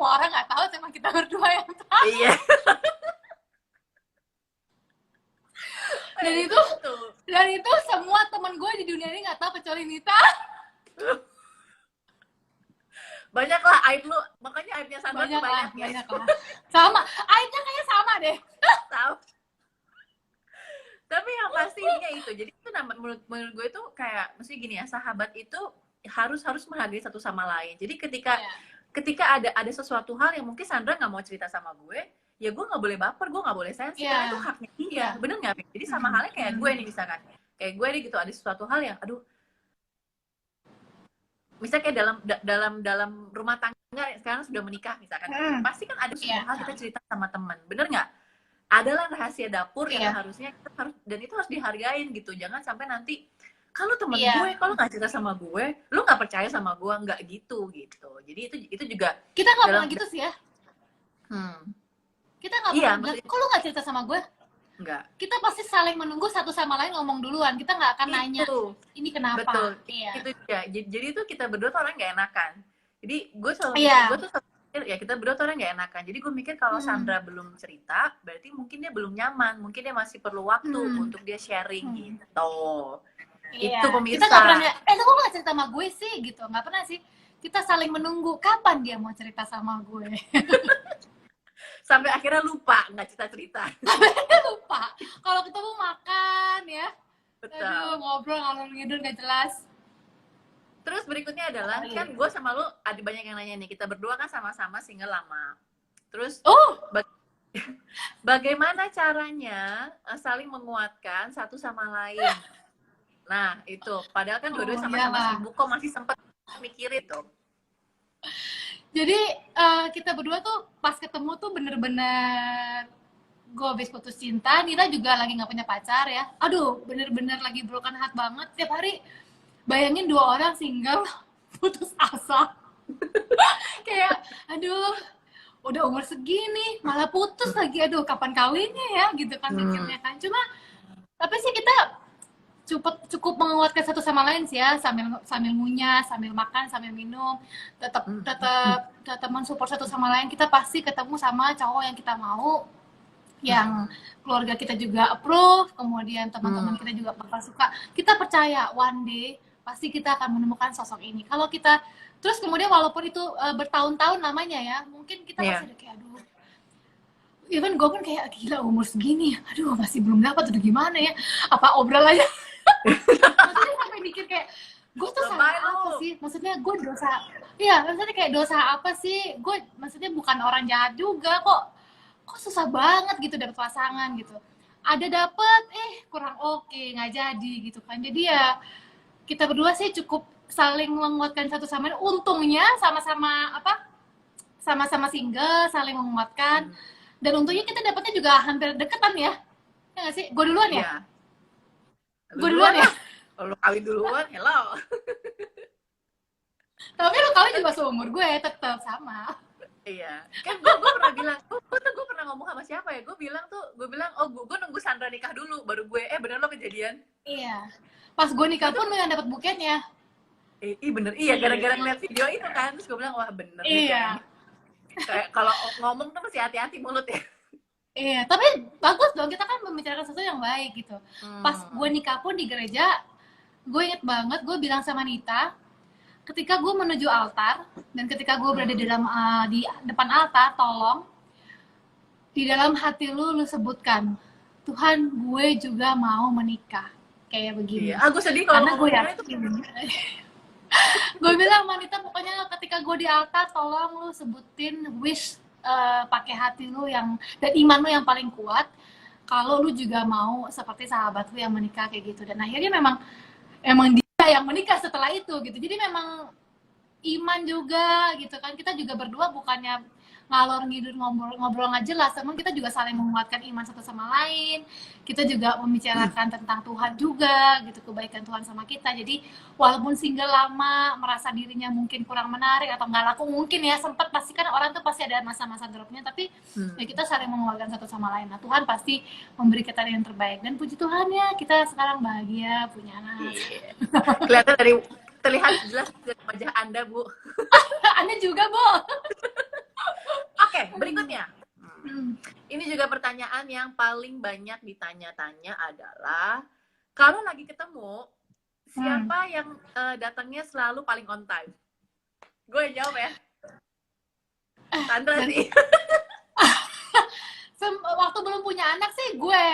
semua orang nggak tahu, cuma kita berdua yang tahu. Iya. Dan itu semua teman gue di dunia ini nggak tahu kecuali Nita. Banyak lah aib lu, makanya aibnya Sandra tuh banyak lah. Sama, aibnya kayaknya sama deh. Tahu. Tapi yang pastinya itu, jadi itu menurut gue itu kayak, mesti gini ya, sahabat itu harus menghargai satu sama lain. Jadi ketika ada sesuatu hal yang mungkin Sandra nggak mau cerita sama gue, ya gue nggak boleh baper, gue nggak boleh sensi, karena itu haknya dia, bener nggak? Jadi sama halnya kayak gue nih misalkan, kayak gue nih gitu, ada sesuatu hal yang, aduh, misalnya kayak dalam rumah tangga sekarang sudah menikah misalkan, pasti kan ada sesuatu hal kita cerita sama teman, bener nggak? Adalah rahasia dapur yang harusnya kita harus, dan itu harus dihargain gitu. Jangan sampai nanti kalau temen gue, kalau nggak cerita sama gue, lu nggak percaya sama gue, nggak gitu. Jadi itu juga kita nggak pernah gitu sih ya. Kita nggak pernah bilang, kok lu nggak cerita sama gue? Enggak. Kita pasti saling menunggu satu sama lain ngomong duluan. Kita nggak akan nanya ini kenapa. Betul. Itu ya. Jadi itu kita berdua tuh orang nggak enakan. Jadi gue selalu gue tuh ya kita berdua tuh orang nggak enakan. Jadi gue mikir kalau Sandra belum cerita, berarti mungkin dia belum nyaman, mungkin dia masih perlu waktu untuk dia sharing gitu. Itu pemirsa. Kita nggak pernah, lu kok nggak cerita sama gue sih gitu, nggak pernah sih. Kita saling menunggu kapan dia mau cerita sama gue. Sampai akhirnya lupa nggak cerita. Lupa. Kalau ketemu makan ya. Betul. Aduh, ngobrol ngalor ngidul nggak jelas. Terus berikutnya adalah kan gue sama lu ada banyak yang nanya nih, kita berdua kan sama-sama single lama. Terus bagaimana caranya saling menguatkan satu sama lain? Nah itu, padahal kan dua-duanya sama-sama sibuk, kok masih sempet mikirin tuh. Jadi kita berdua tuh pas ketemu tuh bener-bener gue habis putus cinta, Nita juga lagi nggak punya pacar ya. Aduh, bener-bener lagi broken heart banget. Tiap hari bayangin 2 orang single putus asa. Kayak aduh, udah umur segini malah putus lagi, aduh kapan kawinnya ya gitu kan pikirnya kan. Cuma tapi sih kita cukup menguatkan satu sama lain sih ya, sambil ngunyah, sambil makan, sambil minum, tetap mensupport satu sama lain. Kita pasti ketemu sama cowok yang kita mau, yang keluarga kita juga approve, kemudian teman-teman kita juga bakal suka. Kita percaya one day pasti kita akan menemukan sosok ini. Kalau kita terus kemudian walaupun itu bertahun-tahun namanya ya, mungkin kita masih ada kayak aduh, even gue pun kayak gila umur segini, aduh masih belum dapat, udah gimana ya, apa obrol aja. Maksudnya sampai mikir kayak gue tuh salah apa sih, maksudnya gue dosa, iya maksudnya kayak dosa apa sih, gue maksudnya bukan orang jahat juga, kok susah banget gitu dapet pasangan gitu, ada dapet kurang oke, nggak jadi gitu kan. Jadi ya kita berdua sih cukup saling menguatkan satu sama lain. Untungnya sama-sama single, saling menguatkan. Dan untungnya kita dapetnya juga hampir deketan ya nggak sih? Gue duluan ya? Gue duluan ya? Lo kawin duluan, hello. Tapi lo kawin juga seumur gue, tetap sama. Iya, kan gue pernah bilang, gue pernah ngomong sama siapa ya? Gue bilang, gue nunggu Sandra nikah dulu, baru gue, bener lo kejadian? Iya, pas gue nikah pun lo yang dapet bukennya. Bener, gara-gara ngeliat video itu kan, terus gue bilang, wah bener. Iya. Kayak kalau ngomong tuh mesti hati-hati mulut ya. Iya, tapi bagus dong, kita kan membicarakan sesuatu yang baik gitu. Pas gue nikah pun di gereja, gue inget banget, gue bilang sama Nita, ketika gue menuju altar, dan ketika gue berada di depan altar, tolong, di dalam hati lu sebutkan, Tuhan gue juga mau menikah. Kayak begini. Iya, gue sedih kalau gue yakin. Gue bilang sama Nita, pokoknya ketika gue di altar, tolong lu sebutin wish pakai hati lu yang dan iman lu yang paling kuat, kalau lu juga mau seperti sahabat lu yang menikah kayak gitu. Dan akhirnya memang dia yang menikah setelah itu gitu. Jadi memang iman juga gitu kan. Kita juga berdua bukannya ngalor ngidul ngobrol nggak jelas, teman kita juga saling menguatkan iman satu sama lain. Kita juga membicarakan tentang Tuhan juga gitu, kebaikan Tuhan sama kita. Jadi walaupun single lama, merasa dirinya mungkin kurang menarik atau nggak laku mungkin ya, sempat pasti kan orang tuh pasti ada masa-masa dropnya, tapi ya kita saling menguatkan satu sama lain. Nah Tuhan pasti memberi kita yang terbaik, dan puji Tuhan ya kita sekarang bahagia punya anak. Kelihatan terlihat jelas dari wajah Anda, Bu. Anda juga, Bu. Oke, berikutnya. Hmm. Ini juga pertanyaan yang paling banyak ditanya-tanya adalah kalau lagi ketemu siapa yang datangnya selalu paling on time? Gue jawab ya. Sandra sih. Waktu belum punya anak sih gue.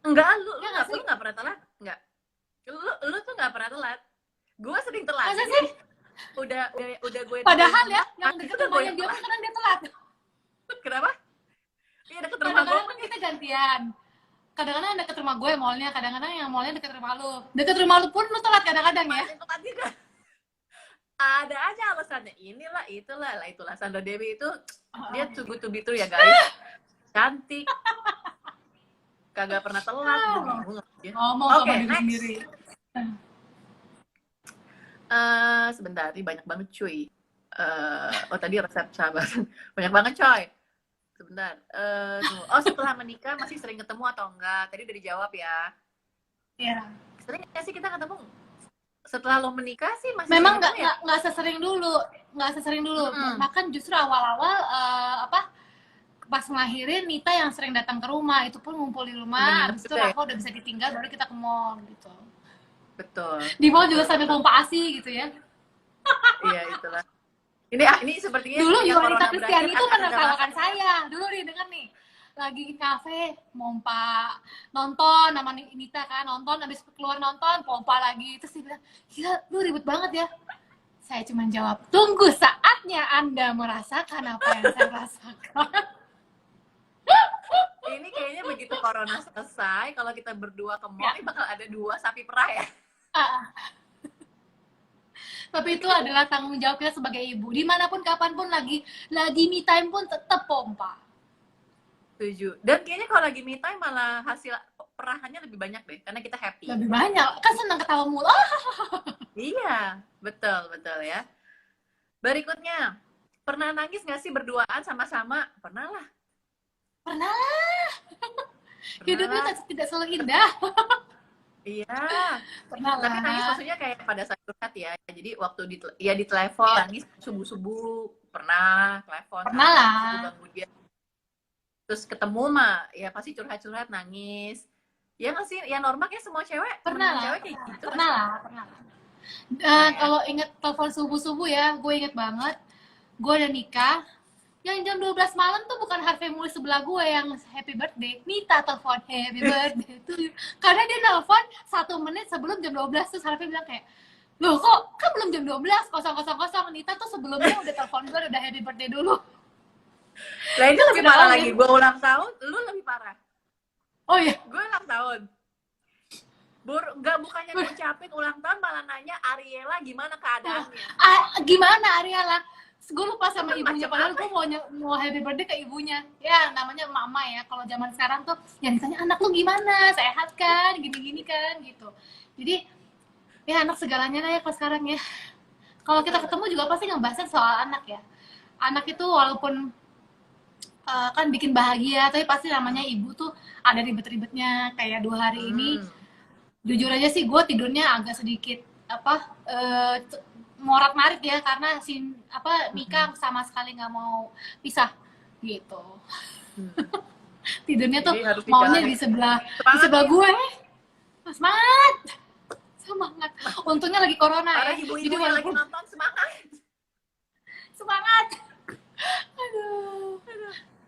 Enggak, lu Ya nggak pernah telat? Enggak. Lu tuh nggak pernah telat. Gue sering telat. Masa sih? Udah gue. Padahal ya, yang deket rumahnya dia pun kadang dia telat. Kenapa? Iya, deket rumah gue. Kadang-kadang kan kita gantian. Kadang-kadang yang deket rumah gue mallnya, kadang-kadang yang mallnya deket rumah lu. Deket rumah lu pun lu telat kadang-kadang ya. Telat juga. Ada aja alasannya, inilah itulah Sandra Dewi itu dia too good to be true ya guys, cantik, kagak pernah telat. Ngomong sama diri sendiri. Sebentar, ini banyak banget cuy. Tadi resep sahabat banyak banget coy. Sebentar. Setelah menikah masih sering ketemu atau enggak? Tadi udah dijawab ya. Iya. Sering nggak sih kita ketemu? Setelah lo menikah sih masih memang nggak sesering dulu, bahkan justru awal-awal pas ngelahirin Nita yang sering datang ke rumah, itu pun ngumpul di rumah. Habis itu Rafa udah bisa ditinggal baru kita ke mall gitu. Betul. Di mall juga sambil pompa ASI gitu ya. Iya, itulah. Ini sepertinya dulu Yolita Kristiani itu menertawakan saya. Dulu nih denger nih, lagi di kafe pompa, nonton sama Nita kan, nonton habis keluar nonton pompa lagi, terus dia bilang, gila lu ribet banget ya. Saya cuma jawab, tunggu saatnya Anda merasakan apa yang saya rasakan. Ini kayaknya begitu corona selesai, kalau kita berdua ke mall, ini bakal ada 2 sapi perah ya. Tapi itu adalah tanggung jawab kita sebagai ibu. Dimanapun, kapanpun, lagi me time pun tetap pompa. Setuju. Dan kayaknya kalau lagi me time malah hasil perahannya lebih banyak deh, karena kita happy. Lebih banyak, kan senang ketawa mulu. Iya, betul ya. Berikutnya, pernah nangis nggak sih berduaan sama-sama? Pernah lah. Hidupnya tidak selalu indah. Iya. Pernah lah. Tapi nangis maksudnya kayak pada saat curhat ya. Jadi waktu di telepon nangis subuh-subuh, pernah telepon. Pernah lah. Ganggu dia. Terus ketemu mah ya pasti curhat-curhat nangis. Ya nggak sih? Ya normal kayak semua cewek. Pernah lah. Cewek kayak gitu. Pernah lah. Kalau inget telepon subuh-subuh ya, gue inget banget. Gue udah nikah. Yang jam 12 malam tuh bukan Harvey Muiz sebelah gue yang happy birthday. Nita telepon happy birthday tuh. Karena dia nelfon 1 menit sebelum jam 12. Terus Harvey bilang kayak, loh kok kan belum jam 12, 000. Nita tuh sebelumnya udah telepon gue, udah happy birthday dulu. Lah itu lebih parah lagi. Gue ulang tahun, lu lebih parah. Oh iya? Gue ulang tahun. Bukannya ngucapin ulang tahun, malah nanya Ariela gimana keadaannya. Gimana Ariela? Gue lupa sama ibunya, padahal gue mau happy birthday ke ibunya. Ya namanya mama ya, kalau zaman sekarang tuh yang ditanya anak lu gimana, sehat kan, gini-gini kan gitu. Jadi ya anak segalanya lah ya kalau sekarang ya. Kalau kita ketemu juga pasti ngebahasnya soal anak ya. Anak itu walaupun kan bikin bahagia, tapi pasti namanya ibu tuh ada ribet-ribetnya. Kayak 2 hari ini jujur aja sih gue tidurnya agak sedikit morat-marit ya, karena Mika sama sekali nggak mau pisah gitu. Tidurnya tuh maunya di sebelah gue. Semangat. Untungnya lagi corona ya. Ibu-ibu yang lagi nonton semangat. Aduh.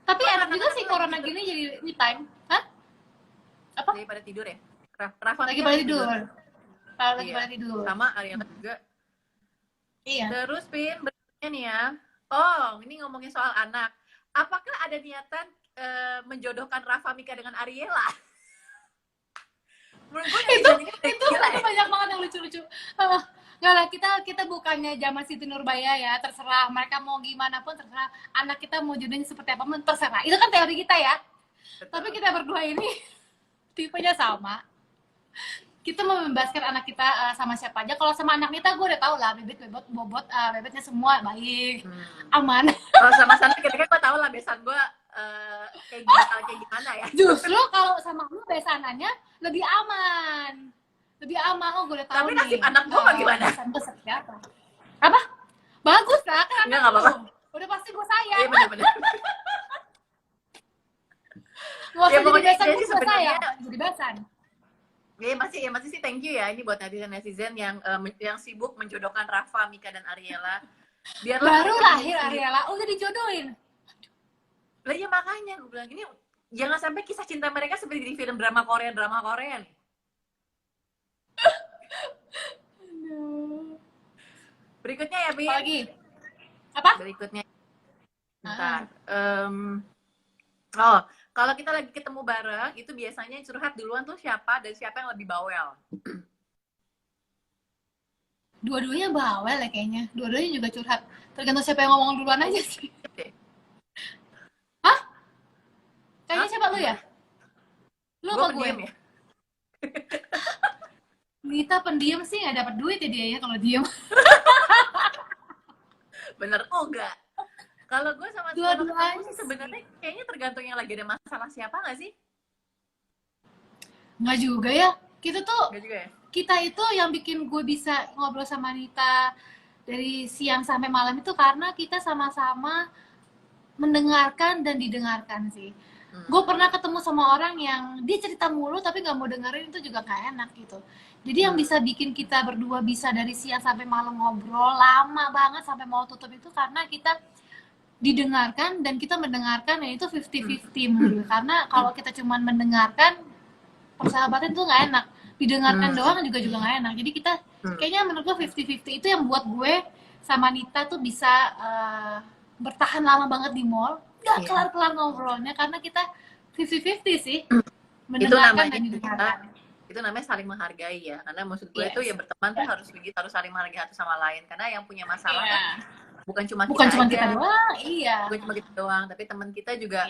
Tapi enak juga sih corona gini jadi me time. Hah? Apa? Daripada tidur ya? Rafa lagi pada tidur. Lagi pada tidur. Sama Ariana juga. Iya. Terus Pin, berikutnya nih ya. Ini ngomongin soal anak. Apakah ada niatan menjodohkan Rafa Mika dengan Ariela? Menurut gue itu banyak banget yang lucu-lucu. Nggak lah, kita bukannya zaman Siti Nurbaya ya, terserah mereka mau gimana pun, terserah anak kita mau jodohnya seperti apa pun terserah. Itu kan teori kita ya. Betul. Tapi kita berdua ini tipenya sama. Kita mau membebaskan anak kita sama siapa aja. Kalau sama anak Nita gue udah tau lah, bobot, bebetnya semua baik, aman. Kalau sama Sandra kira-kira gue tau lah besan gue kayak gimana ya. Justru kalau sama lu besanannya lebih aman. Gue udah tahu. Tapi nasib anak gue gimana? Besan gue seperti apa? Bagus lah, kan enggak apa-apa. Udah pasti gue Iya sayang. benar-benar. Gak usah Ya jadi pokoknya besan, dia gue sih juga sebenarnya sayang. Jadi besan. ya masih sih thank you ya ini buat netizen yang sibuk menjodohkan Rafa, Mika dan Ariela. Biarlah Baru mereka lahir memilih sendiri. Ariela, udah dijodohin. Lah iya makanya gue bilang ini jangan sampai kisah cinta mereka seperti di film drama Korea nih. Aduh. Berikutnya ya, Bin. Apalagi? Apa? Berikutnya. Ah. Bentar. Oh, kalau kita lagi ketemu bareng, itu biasanya yang curhat duluan tuh siapa dan siapa yang lebih bawel? Dua-duanya bawel ya kayaknya. Dua-duanya juga curhat. Tergantung siapa yang ngomong duluan aja sih. Hah? Kayaknya siapa lu ya? Lu Gue apa gue? pendiam ya. Nita pendiam sih, nggak dapat duit ya dia ya kalau diem. Bener enggak? Kalau gue sama Dua-duanya ketemu sih sebenarnya kayaknya tergantung yang lagi ada masalah siapa nggak sih? nggak juga ya. Kita tuh, Enggak juga ya? kita itu yang bikin gue bisa ngobrol sama Nita dari siang sampai malam itu karena kita sama-sama mendengarkan dan didengarkan sih. Gue pernah ketemu sama orang yang dia cerita mulu tapi nggak mau dengerin, itu juga nggak enak gitu. Jadi yang bisa bikin kita berdua bisa dari siang sampai malam ngobrol lama banget sampai mau tutup itu karena kita didengarkan dan kita mendengarkan, ya itu 50-50 menurut gue. Karena kalau kita cuman mendengarkan, persahabatan itu nggak enak. Didengarkan doang juga nggak enak. Jadi kita kayaknya menurut gue 50-50 itu yang buat gue sama Nita tuh bisa bertahan lama banget di mall, nggak kelar-kelar ngobrolnya karena kita 50-50 sih, mendengarkan dan didengarkan. Itu namanya saling menghargai ya, karena maksud gue itu ya berteman tuh harus begitu, harus saling menghargai satu sama lain, karena yang punya masalah kan bukan cuma kita doang, iya. Bukan cuma kita doang, tapi teman kita juga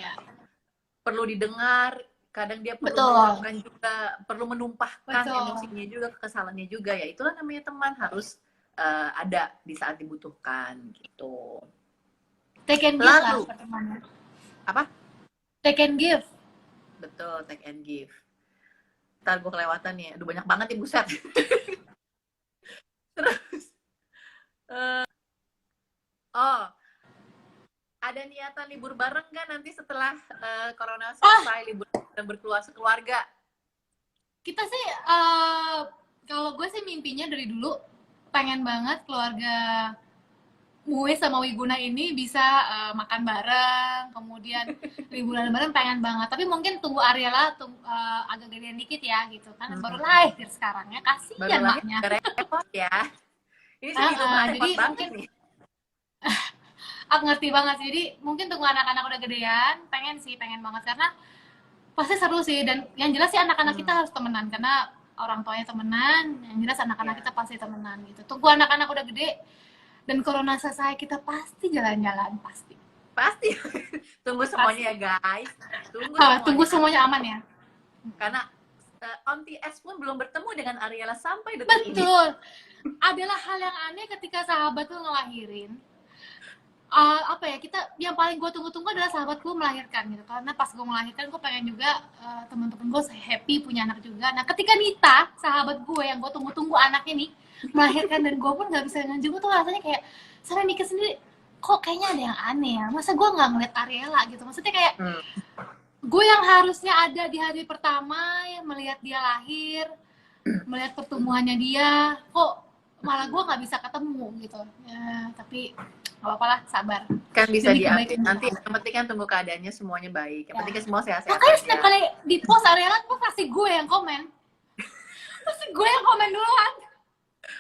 perlu didengar. Kadang dia perlu meluapkan juga, perlu menumpahkan emosinya juga, kekesalannya juga. Ya itulah namanya teman, harus ada di saat dibutuhkan gitu. Take and give lah pertemanannya. Apa? Take and give. Betul, take and give. Ntar gue kelewatan nih, aduh banyak banget ya buset. Terus, ada niatan libur bareng kan nanti setelah corona selesai, libur dan berkeluarga? Kita sih, kalau gue sih mimpinya dari dulu pengen banget keluarga Muis sama Wiguna ini bisa makan bareng, kemudian liburan bareng pengen banget. Tapi mungkin tunggu Ariela agak gedean dikit ya gitu kan, baru lahir sekarang ya, kasihan maknya. Repot ya. Ini sih jadi mungkin nih. Aku ngerti banget sih, jadi mungkin tunggu anak-anak udah gedean, pengen banget karena pasti seru sih, dan yang jelas sih anak-anak kita harus temenan karena orang tuanya temenan, yang jelas anak-anak kita pasti temenan gitu. Tunggu anak-anak udah gede dan corona selesai, kita pasti jalan-jalan, pasti tunggu semuanya ya guys, tunggu semuanya aman ya, karena Auntie S pun belum bertemu dengan Ariela sampai detik ini. Betul. Adalah hal yang aneh ketika sahabat tuh ngelahirin, apa ya, kita yang paling gue tunggu-tunggu adalah sahabat gue melahirkan gitu, karena pas gue melahirkan gue pengen juga teman-teman gue happy punya anak juga. Nah ketika Nita, sahabat gue yang gue tunggu-tunggu anak ini melahirkan dan gue pun nggak bisa ngejenguk, tuh rasanya kayak saya mikir sendiri, kok kayaknya ada yang aneh ya, masa gue nggak ngeliat Ariela gitu, maksudnya kayak gue yang harusnya ada di hari pertama ya, melihat dia lahir, melihat pertumbuhannya dia, kok malah gue nggak bisa ketemu gitu ya. Tapi nggak apa-apa lah, sabar kan, bisa diupdate nanti. Yang penting kan tunggu keadaannya semuanya baik, yang penting kan semua sehat-sehat. Makanya setiap kali di post Ariela tuh pasti gue yang komen, pasti gue yang komen duluan,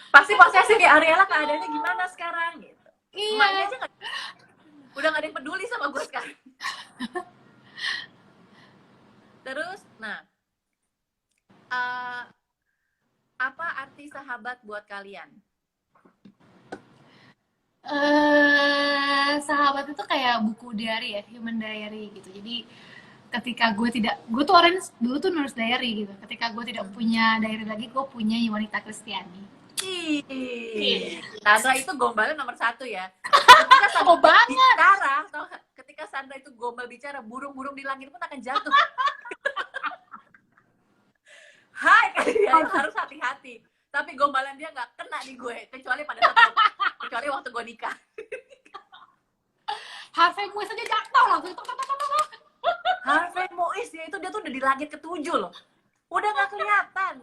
pasti posesif ya, Ariela keadaannya gimana sekarang gitu. Emaknya aja udah gak ada yang peduli sama gue sekarang. Terus, nah, apa arti sahabat buat kalian? Sahabat itu kayak buku diary ya, human diary gitu. Jadi ketika gue tuh orang dulu tuh nulis diary gitu. Ketika gue tidak punya diary lagi, gue punya Wanita Kristiani. Sandra itu gombalnya nomor 1 ya. Ketika Sandra itu gombal bicara, burung-burung di langit pun akan jatuh. Hai kalian, harus hati-hati. Tapi gombalan dia nggak kena di gue, kecuali waktu gue nikah. Harvey Muiz aja jatuh langsung. Harvey Muiz ya itu dia tuh udah di langit ketujuh loh. Udah nggak kelihatan.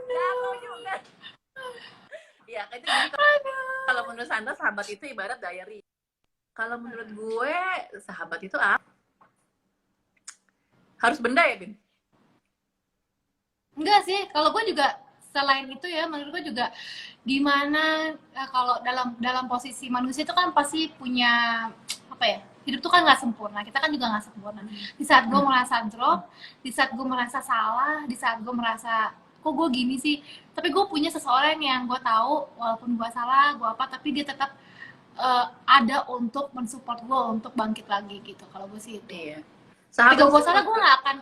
Jatuh juga. Iya, itu jadi kalau menurut Sandra sahabat itu ibarat diary. Kalau menurut gue sahabat itu apa? Harus benda ya, Bin? Enggak sih, kalau gue juga selain itu ya, menurut gue juga gimana kalau dalam posisi manusia itu kan pasti punya apa ya? Hidup tuh kan nggak sempurna, kita kan juga nggak sempurna. Di saat gue merasa drop, di saat gue merasa salah, di saat gue merasa kok gue gini sih, tapi gue punya seseorang yang gue tahu walaupun gue salah, gue apa, tapi dia tetap ada untuk mensupport gue untuk bangkit lagi gitu. Kalau gue sih itu. Iya. Ketika Sahabat gue salah, gue nggak akan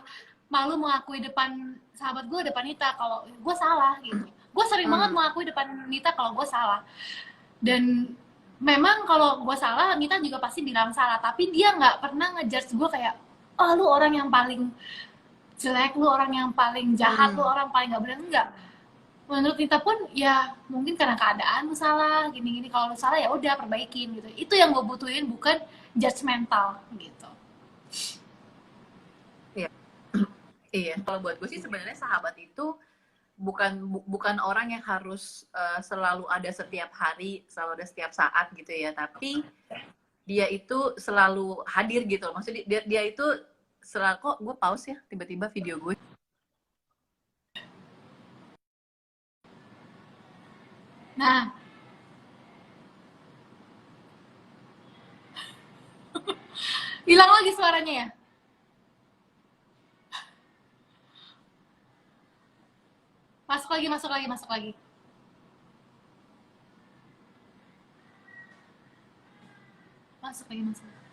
malu mengakui depan sahabat gue, depan Nita kalau gue salah gitu. Gue sering banget mengakui depan Nita kalau gue salah. Dan memang kalau gue salah, Nita juga pasti bilang salah. Tapi dia nggak pernah ngejudge gue kayak, oh lu orang yang paling jelek, lu orang yang paling jahat, lu orang paling nggak benar. Enggak. Menurut Nita pun ya mungkin karena keadaan lu salah, gini-gini. Kalau lu salah ya udah perbaikin gitu. Itu yang gue butuhin, bukan judgmental gitu. Iya, kalau buat gue sih sebenarnya sahabat itu bukan orang yang harus selalu ada setiap hari, selalu ada setiap saat gitu ya, tapi dia itu selalu hadir gitu. Maksudnya dia itu selalu, kok gue pause ya tiba-tiba video gue. Nah, hilang lagi suaranya ya. Masuk lagi, masuk lagi, masuk lagi. Masuk lagi, masuk lagi.